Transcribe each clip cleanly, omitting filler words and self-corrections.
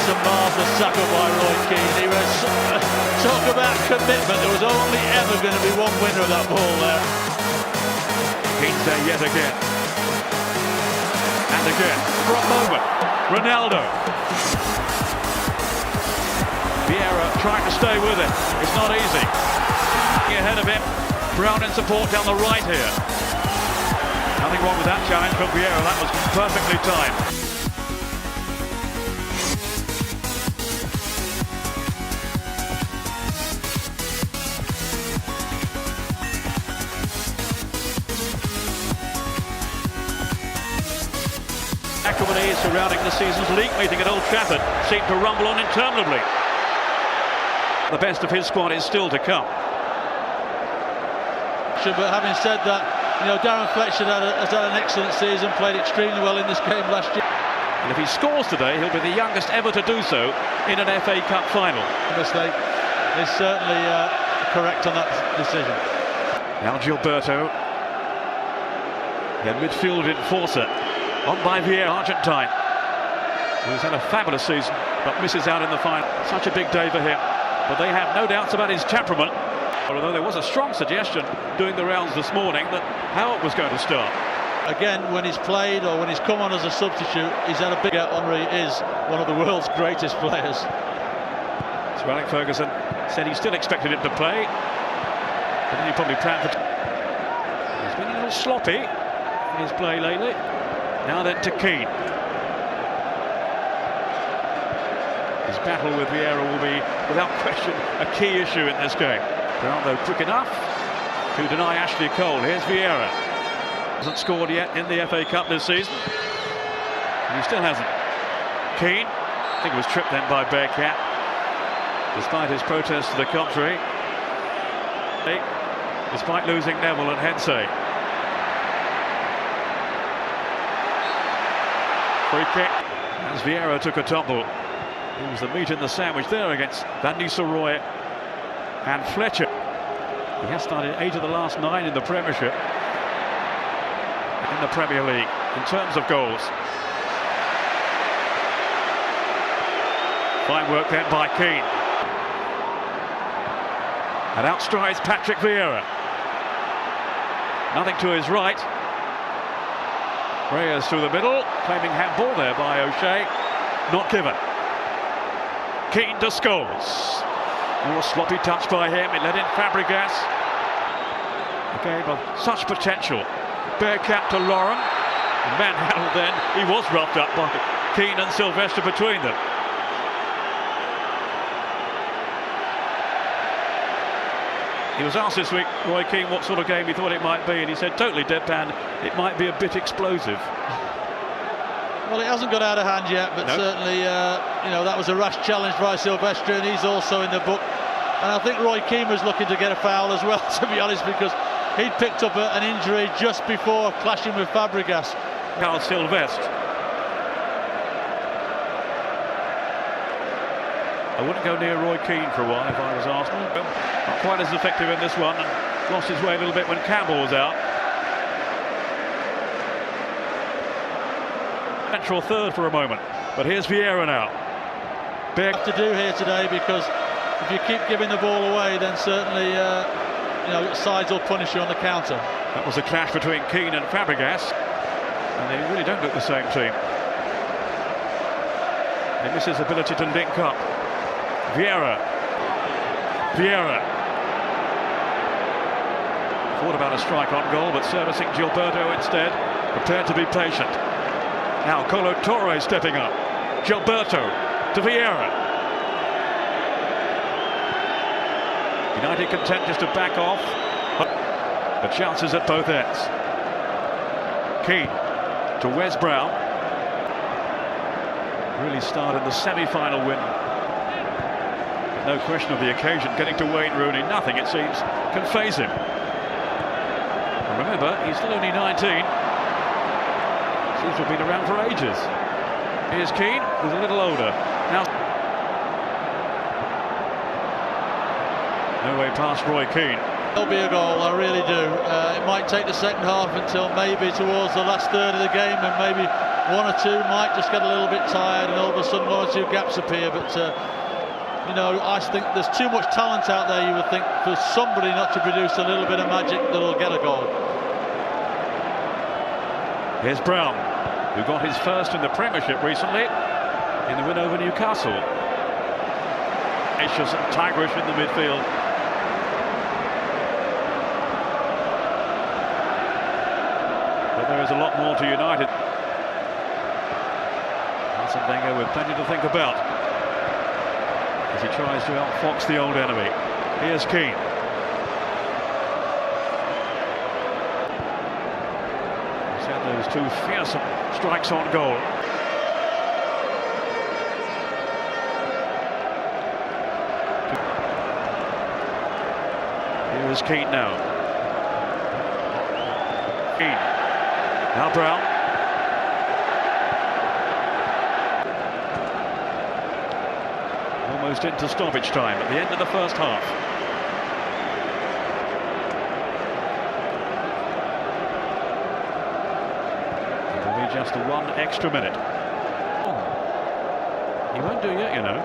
That's a marvellous tackle by Roy Keane. He was talk about commitment. There was only ever going to be one winner of that ball there. Keane's there yet again. And again, for a moment, Ronaldo. Viera trying to stay with it. It's not easy. Ahead of him, Brown in support down the right here. Nothing wrong with that challenge from Viera. That was perfectly timed. Acrimony surrounding the season's league meeting at Old Trafford seemed to rumble on interminably. The best of his squad is still to come. But having said that, Darren Fletcher has had an excellent season, played extremely well in this game last year. And if he scores today, he'll be the youngest ever to do so in an FA Cup final. Mistake is certainly correct on that decision. Now Gilberto, the midfield enforcer, on by Viera, Argentine, who's had a fabulous season but misses out in the final. Such a big day for him, but they have no doubts about his temperament. Although there was a strong suggestion doing the rounds this morning that how it was going to start. Again, when he's played or when he's come on as a substitute, he's had a big out. Henry is one of the world's greatest players. Sir Alex Ferguson said he still expected him to play, but then he probably planned for... He's been a little sloppy in his play lately. Now then to Keane. His battle with Viera will be, without question, a key issue in this game. Brown, though, quick enough to deny Ashley Cole. Here's Viera. Hasn't scored yet in the FA Cup this season. And he still hasn't. Keane, I think, was tripped then by Bearcat, despite his protest to the contrary. Despite losing Neville and Hensey. Free kick as Viera took a topple. It was the meat in the sandwich there against Van Nistelrooy and Fletcher. He has started 8 of the last 9 in the Premiership, in the Premier League, in terms of goals. Fine work then by Keane. And outstrides Patrick Viera. Nothing to his right. Reyes through the middle, claiming handball there by O'Shea. Not given. Keane to Scholes. More sloppy touch by him. It led in Fabregas. A game of such potential. Bearcat to Lauren. Manhandled then. He was roughed up by Keane and Sylvester between them. He was asked this week, Roy Keane, what sort of game he thought it might be, and he said, totally deadpan, it might be a bit explosive. Well, it hasn't got out of hand yet, but certainly, that was a rash challenge by Sylvester, and he's also in the book. And I think Roy Keane was looking to get a foul as well, to be honest, because he'd picked up an injury just before clashing with Fabregas. Carl Sylvester. I wouldn't go near Roy Keane for a while if I was Arsenal. Not quite as effective in this one, and lost his way a little bit when Campbell was out. Central third for a moment, but here's Viera now. Big to do here today, because if you keep giving the ball away, then certainly sides will punish you on the counter. That was a clash between Keane and Fabregas, and they really don't look the same team. They miss his ability to link up. Viera. Thought about a strike on goal, but servicing Gilberto instead. Prepared to be patient. Now Colo Torre stepping up. Gilberto to Viera. United content just to back off. The chances at both ends. Keane to Wes Brown. Really started the semi-final win. No question of the occasion. Getting to Wayne Rooney, nothing it seems can faze him. And remember, he's still only 19. Seems to have been around for ages. Here's Keane, who's a little older. Now, no way past Roy Keane. There'll be a goal, I really do. It might take the second half until maybe towards the last third of the game, and maybe one or two might just get a little bit tired, and all of a sudden one or two gaps appear. But you know, I think there's too much talent out there, you would think, for somebody not to produce a little bit of magic that'll get a goal. Here's Brown, who got his first in the Premiership recently in the win over Newcastle. Vicious and tigerish in the midfield. But there is a lot more to United. Arsene Wenger with plenty to think about as he tries to outfox the old enemy. Here's Keane. He's had those two fearsome strikes on goal. Here is Keane now. Keane. Now Brown. Almost into stoppage time at the end of the first half. It'll be just one extra minute. Oh. He won't do yet, you know.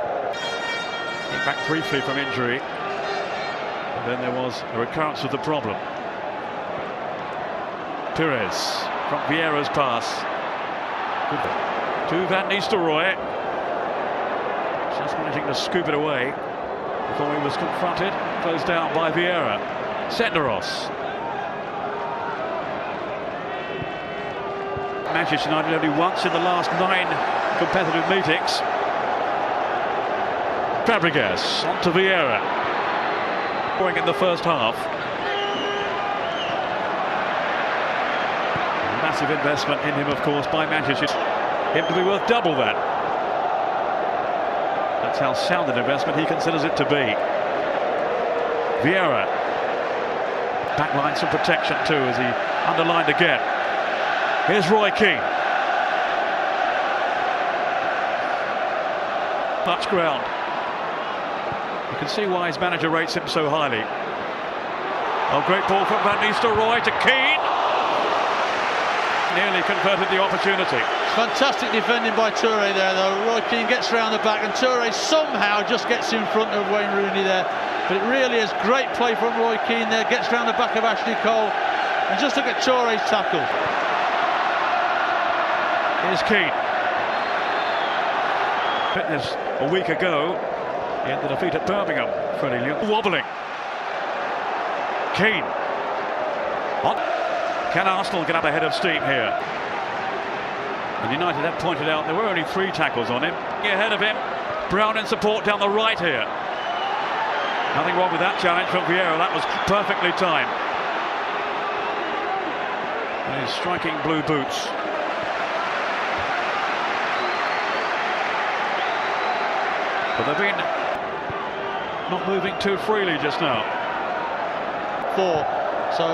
Came back briefly from injury. And then there was a recurrence of the problem. Pires from Viera's pass. To Van Nistelrooy. Just managing to scoop it away before he was confronted. Closed down by Viera. Senderos. Manchester United only once in the last 9 competitive meetings. Fabregas on to Viera. Scoring in the first half. Massive investment in him, of course, by Manchester. Him to be worth double that. That's how sound an investment he considers it to be. Viera. Backline some protection too, as he underlined again. Here's Roy Keane. Much ground. You can see why his manager rates him so highly. Oh, great ball from Van Nistelrooy to Keane. Nearly converted the opportunity. Fantastic defending by Toure there, though. Roy Keane gets round the back, and Toure somehow just gets in front of Wayne Rooney there. But it really is great play from Roy Keane there. Gets round the back of Ashley Cole, and just look at Toure's tackle. Here's Keane. Fitness a week ago in the defeat at Birmingham. Freddie Lewis wobbling. Keane. On. Can Arsenal get up ahead of steam here? And United have pointed out there were only 3 tackles on him. Ahead of him, Brown in support down the right here. Nothing wrong with that challenge from Viera. That was perfectly timed. And his striking blue boots. But they've been not moving too freely just now. 4. So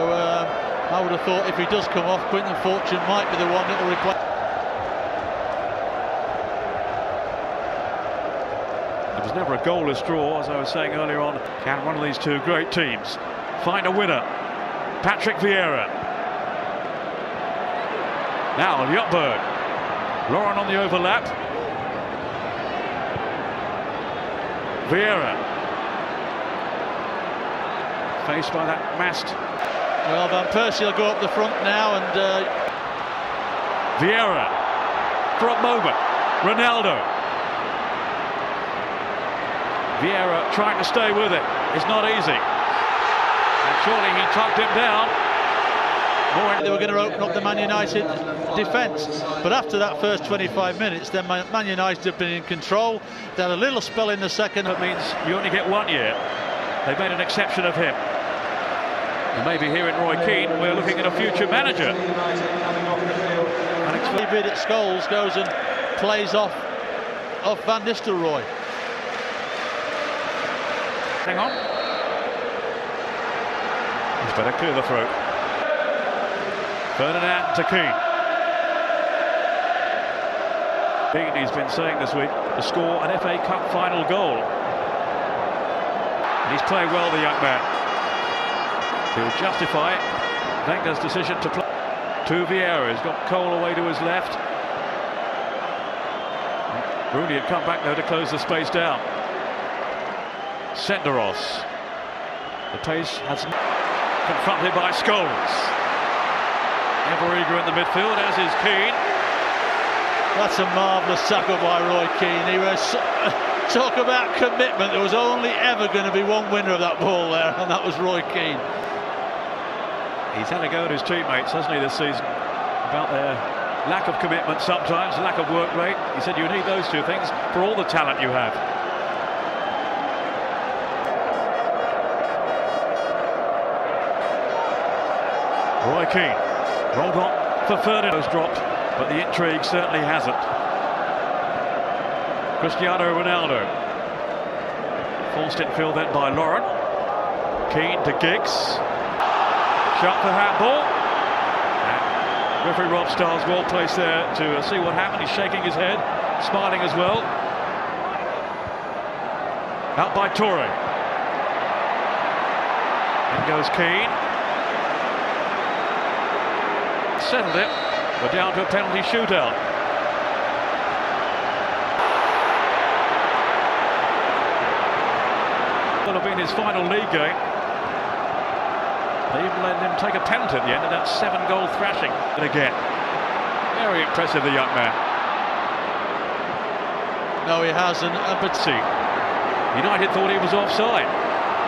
I would have thought if he does come off, Quinton Fortune might be the one that will replace. It was never a goalless draw, as I was saying earlier on. Can one of these two great teams find a winner? Patrick Viera. Now Ljungberg. Lauren on the overlap. Viera. Faced by that masked. Well, Van Persie will go up the front now, and Viera for a moment. Ronaldo. Viera trying to stay with it. It's not easy. And surely he tucked him down. They were going to open up the Man United defence, but after that first 25 minutes, then Man United have been in control. They had a little spell in the second. That means you only get 1 year. They made an exception of him. And maybe here in Roy Keane, we're looking at a future manager. And David at Scholes goes and plays off Van Nistelrooy. Hang on. He's better clear the throat. Ferdinand to Keane. Keane, he's been saying this week, to score an FA Cup final goal. And he's playing well, the young man. He'll justify Wenger's decision to play. To Viera, he's got Cole away to his left. Rooney had come back there to close the space down. Senderos. The pace has confronted by Scholes. Ever eager in the midfield, as is Keane. That's a marvellous tackle by Roy Keane. He was talk about commitment. There was only ever going to be one winner of that ball there, and that was Roy Keane. He's had a go at his teammates, hasn't he, this season, about their lack of commitment sometimes, lack of work rate. He said you need those two things for all the talent you have. Roy Keane rolled on for Ferdinand's dropped, but the intrigue certainly hasn't. Cristiano Ronaldo. Forced infield then by Lauren. Keane to Giggs. Shot for handball. And referee Rob Starr's well placed there to see what happened. He's shaking his head, smiling as well. Out by Torre. In goes Keane. Settled it. We're down to a penalty shootout. Will have been his final league game. They even let him take a penalty at the end of that 7-goal thrashing. And again, very impressive, the young man. No, he hasn't. But see, United thought he was offside.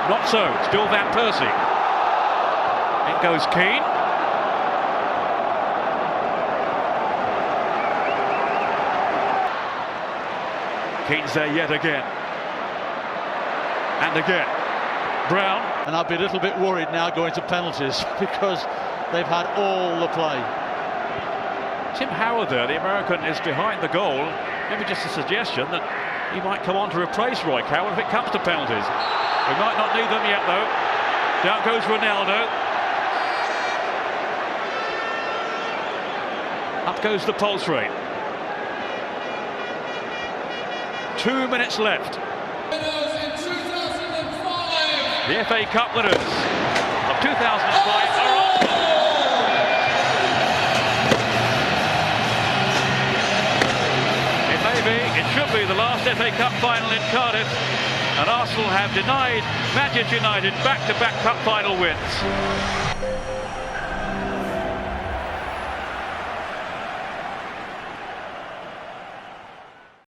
Not so. Still Van Persie. In goes Keane. Keane's there yet again. And again. Brown. And I'd be a little bit worried now going to penalties because they've had all the play. Tim Howard there, the American, is behind the goal. Maybe just a suggestion that he might come on to replace Roy Coward if it comes to penalties. We might not need them yet, though. Down goes Ronaldo. Up goes the pulse rate. 2 minutes left. The FA Cup winners of 2005 are on. It may be, it should be the last FA Cup final in Cardiff, and Arsenal have denied Manchester United back-to-back cup final wins.